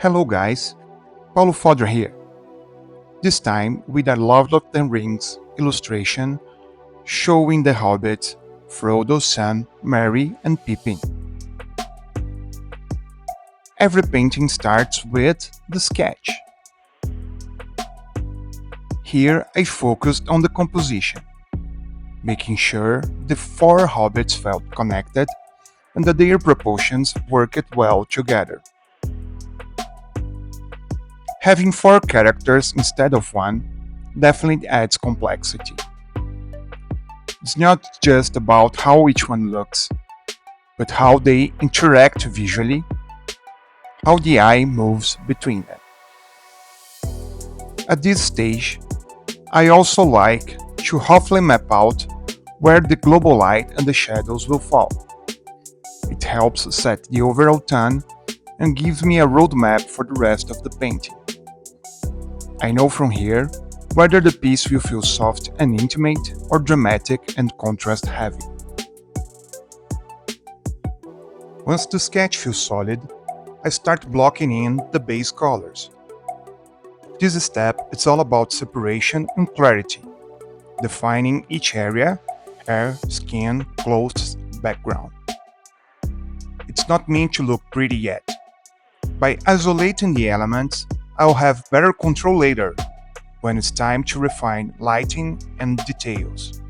Hello guys, Paulo Fodder here. This time with a Lord of the Rings illustration showing the hobbits, Frodo, Sam, Merry and Pippin. Every painting starts with the sketch. Here I focused on the composition, making sure the four hobbits felt connected and that their proportions worked well together. Having four characters instead of one definitely adds complexity. It's not just about how each one looks, but how they interact visually, how the eye moves between them. At this stage, I also like to roughly map out where the global light and the shadows will fall. It helps set the overall tone and gives me a roadmap for the rest of the painting. I know from here whether the piece will feel soft and intimate or dramatic and contrast heavy. Once the sketch feels solid, I start blocking in the base colors. This step is all about separation and clarity, defining each area, hair, skin, clothes, background. It's not meant to look pretty yet. By isolating the elements, I'll have better control later, when it's time to refine lighting and details.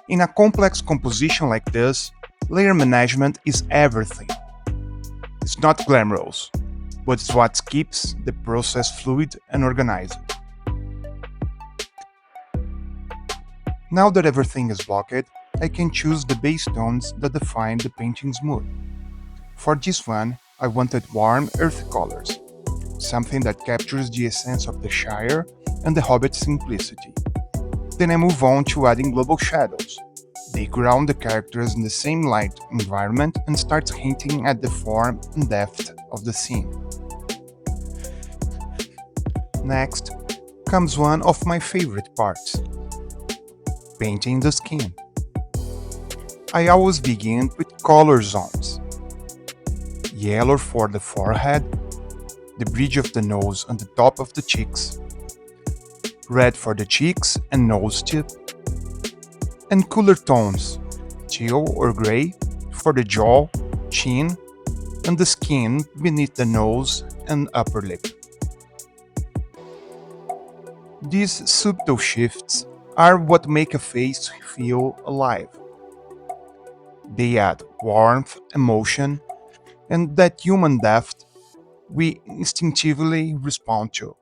In a complex composition like this, layer management is everything. It's not glamorous, but it's what keeps the process fluid and organized. Now that everything is blocked, I can choose the base tones that define the painting's mood. For this one, I wanted warm earth colors, something that captures the essence of the Shire and the Hobbit's simplicity. Then I move on to adding global shadows. They ground the characters in the same light environment and start hinting at the form and depth of the scene. Next comes one of my favorite parts: painting the skin. I always begin with color zones. Yellow for the forehead, the bridge of the nose and the top of the cheeks, red for the cheeks and nose tip, and cooler tones, teal or gray, for the jaw, chin, and the skin beneath the nose and upper lip. These subtle shifts are what make a face feel alive. They add warmth, emotion, and that human depth we instinctively respond to.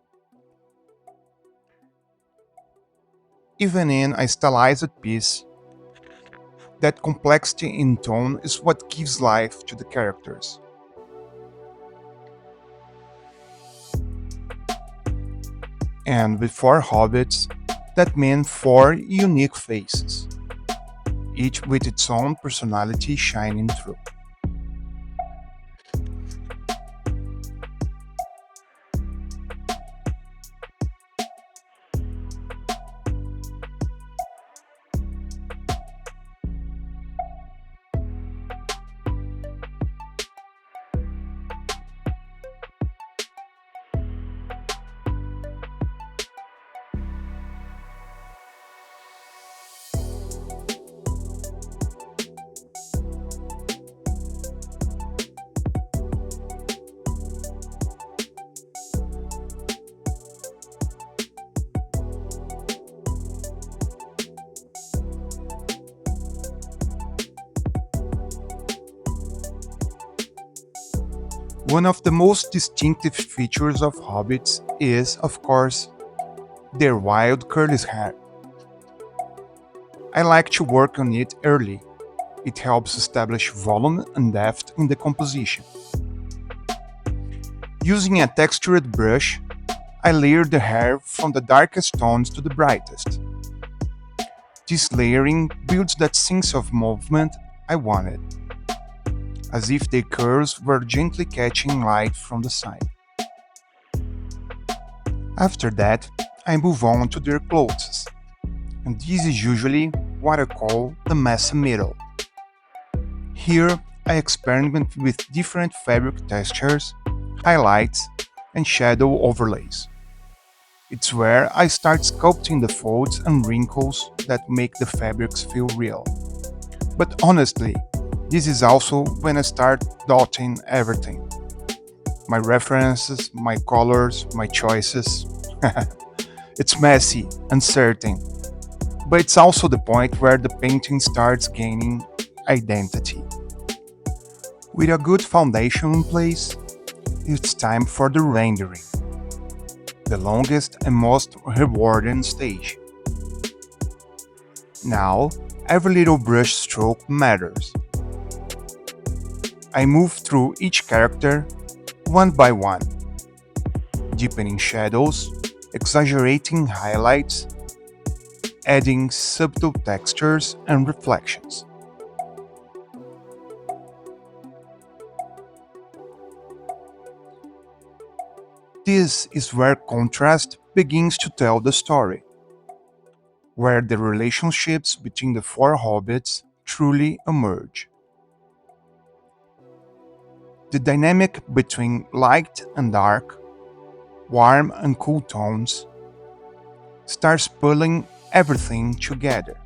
Even in a stylized piece, that complexity in tone is what gives life to the characters. And with four hobbits, that meant four unique faces, each with its own personality shining through. One of the most distinctive features of hobbits is, of course, their wild curly hair. I like to work on it early. It helps establish volume and depth in the composition. Using a textured brush, I layer the hair from the darkest tones to the brightest. This layering builds that sense of movement I wanted, as if the curls were gently catching light from the side. After that, I move on to their clothes, and this is usually what I call the messy middle. Here, I experiment with different fabric textures, highlights, and shadow overlays. It's where I start sculpting the folds and wrinkles that make the fabrics feel real. But honestly, this is also when I start dotting everything. My references, my colors, my choices. It's messy, uncertain, but it's also the point where the painting starts gaining identity. With a good foundation in place, it's time for the rendering, the longest and most rewarding stage. Now, every little brush stroke matters. I move through each character one by one, deepening shadows, exaggerating highlights, adding subtle textures and reflections. This is where contrast begins to tell the story, where the relationships between the four hobbits truly emerge. The dynamic between light and dark, warm and cool tones, starts pulling everything together.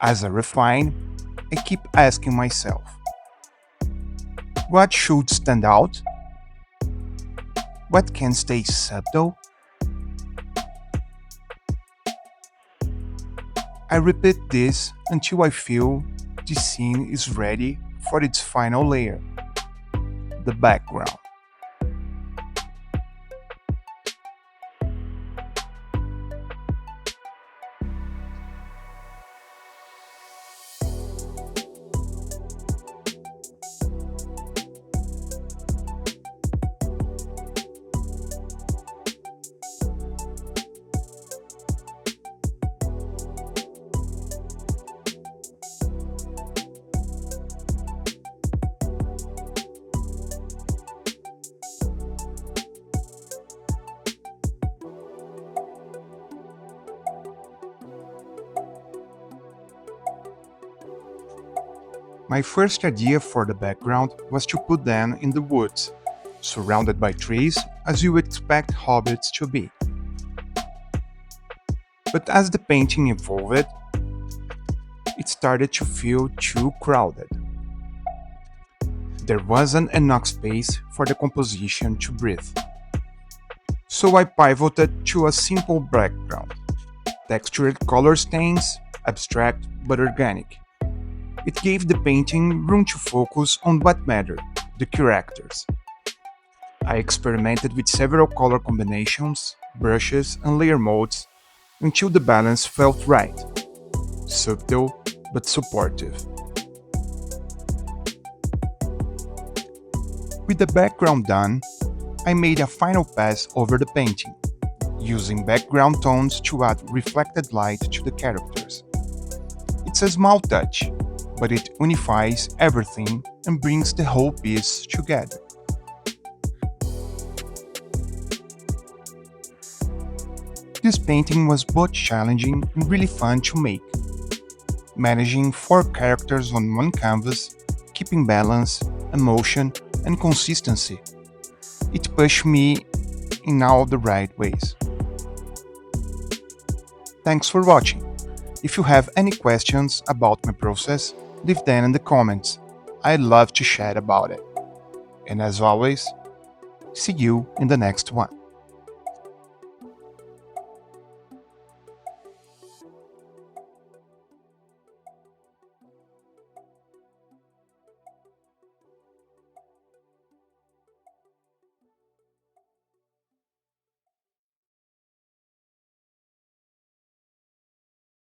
As I refine, I keep asking myself, what should stand out? What can stay subtle? I repeat this until I feel the scene is ready for its final layer, the background. My first idea for the background was to put them in the woods, surrounded by trees as you would expect hobbits to be. But as the painting evolved, it started to feel too crowded. There wasn't enough space for the composition to breathe. So I pivoted to a simple background, textured color stains, abstract but organic. It gave the painting room to focus on what mattered, the characters. I experimented with several color combinations, brushes, and layer modes until the balance felt right, subtle but supportive. With the background done, I made a final pass over the painting, using background tones to add reflected light to the characters. It's a small touch, but it unifies everything and brings the whole piece together. This painting was both challenging and really fun to make. Managing four characters on one canvas, keeping balance, emotion, and consistency. It pushed me in all the right ways. Thanks for watching. If you have any questions about my process, leave them in the comments. I'd love to chat about it. And as always, see you in the next one.